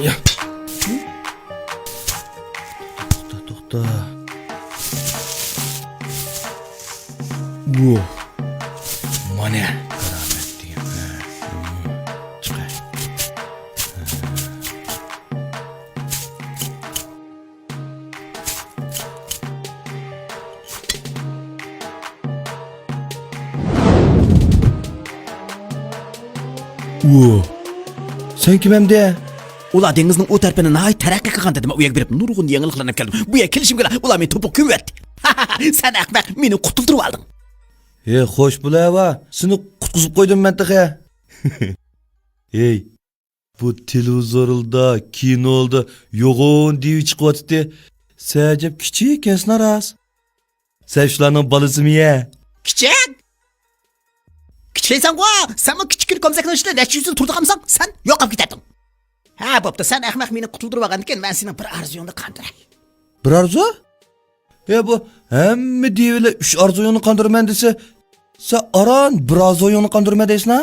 Ya. To'xta. Wow. Mana karamet diyeyim. Chiqay. Wow. Sen kim hem de? Ula dengizning o tarafini nay tarakki qilgan dedim. U yerga berib nurg'un yangiliklanib keldim. Bu yerga kelishim kerak. Ula men to'piq ko'mverdi. Sen ahmoq, meni qutultirib olding. Xo'sh bulava. Seni qutqizib qo'ydim men taqa. Ey. Bu televizorda, kinoda yo'g'on dev chiqyapti. Sajab kichik ekan ras. Sen shularning bolasimi ya? Kichik. Kichiksan qo'y. Sen bu kichik komsakni ichida necha yuz yil turdi qamsan? Sen yo'qib ketding. Ha, bo'pti. Sen ahmoq meni qutultirib olgandan men sening bir arzuyingni qandiray. Bir arzu? Bu hamma devlar 3 arzuyini qandirman desa, sen aran bir arzuyini qandirma deysan ha?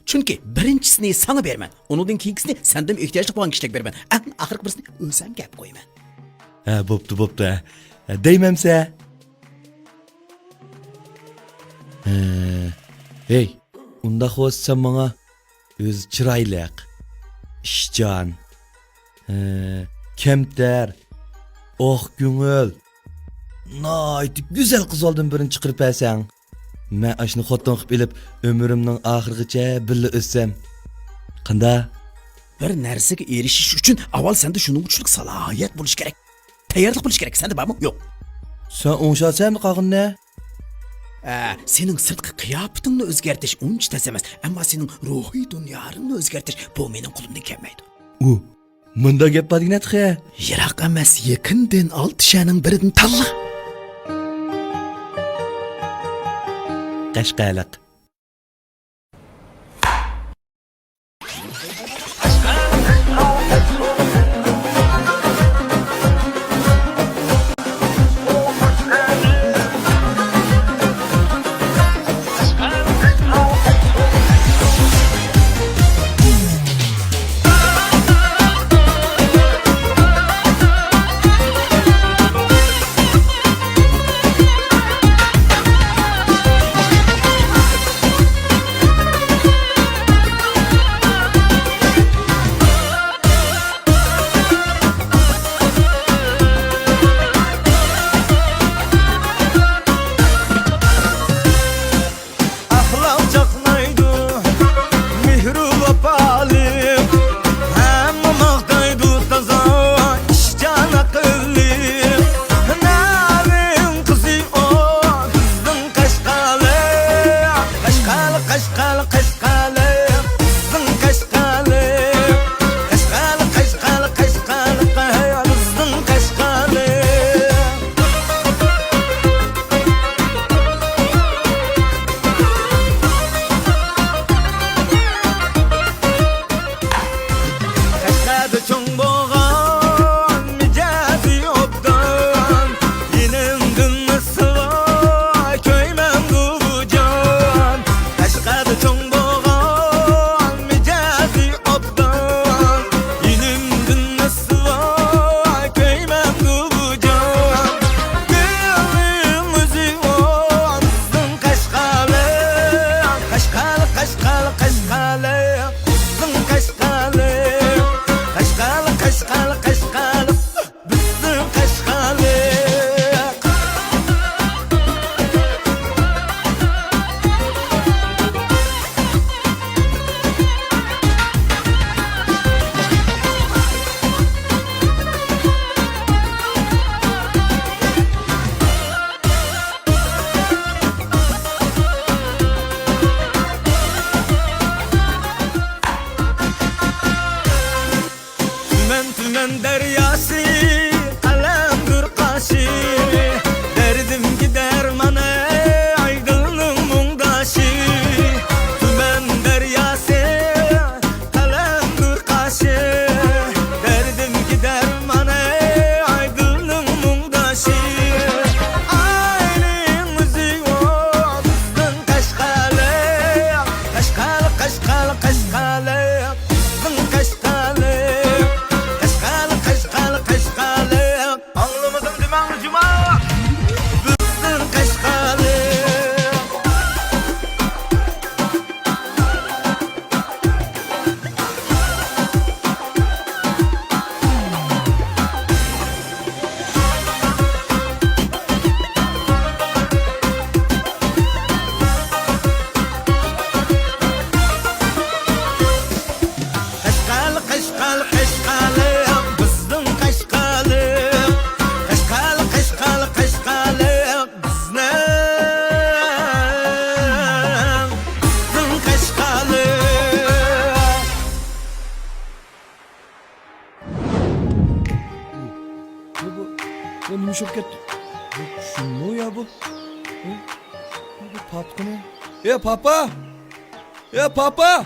Chunki birinchisini sana berman. Undan keyingisini sendan ehtiyojli bo'lgan kishiga berman. Oxirgi birisini o'zim gap qo'yman. Bo'pti. Deymamsa. Hey, unda xo'sh sen menga o'z chiroyliq, ishchan, kamtar, oq ko'ngil, noyt go'zal qiz oldin birini chiqirib olsang, men ashni xotin qilib elib umrimning oxirigacha birga o'ssam. Qanda? Bir narsaga erishish uchun avval senda shuning uchun salohiyat bo'lish kerak. Tayyorlik bo'lish kerak. Senda bormi? Yo'q. Sen o'ngshatsanmi qog'inni? Sening sirtqi qiyofatingni o'zgartirish uncha tas emas, ammo sening ruhiy dunyoingni o'zgartirish bu mening qo'limdan kelmaydi. Munda gap bordigina xiya. Yiroq emas, yaqindan 6 shaning biridan tanla. Qashqaliq. Tümen deryası kalemdir kaşı derdim gider mana aydınlığın mundaşı Tümen deryası kalemdir kaşı derdim gider mana aydınlığın mundaşı Ailemizi o bizden kaşkalı kaşkalı kaşkalı kaşkalı bizden yumuşap ketdi. Şunu ya bu. Bu papka ne? Ya papa! Ya papa!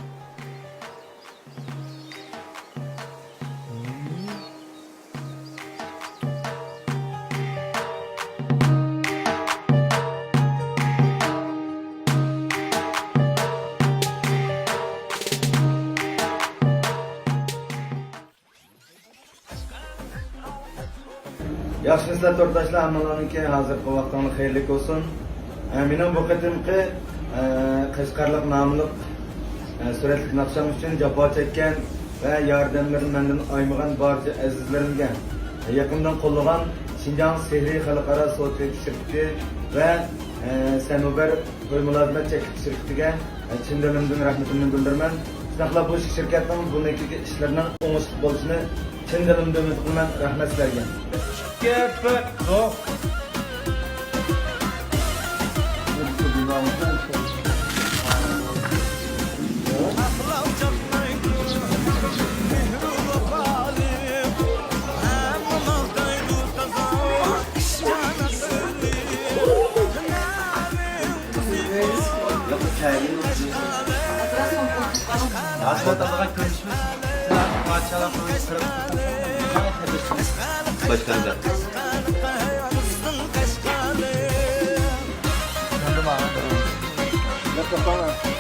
Yaxshimizlar to'rtashlar, hammalarniki hozirgi vaqtingiz xayrli bo'lsin. Mening bu qatimqi Qashqarlik nomli suratlik naqsham uchun jafo chekkan va yordamlarini mendan aymagan barcha azizlarimga yaqindan qo'llagan Şinjan Sehri Xalqaro Sotlik shirkati va Sanobar to'y mulozimat cheklik shirkatiga chin dilimdan rahmatimni bildiraman. Shunaqla bu shirkatning buniki ishlarining o'ngishli bo'lishini chin dilimdan umid qilaman. Rahmat sizlarga. Başkanım. Yapma bana.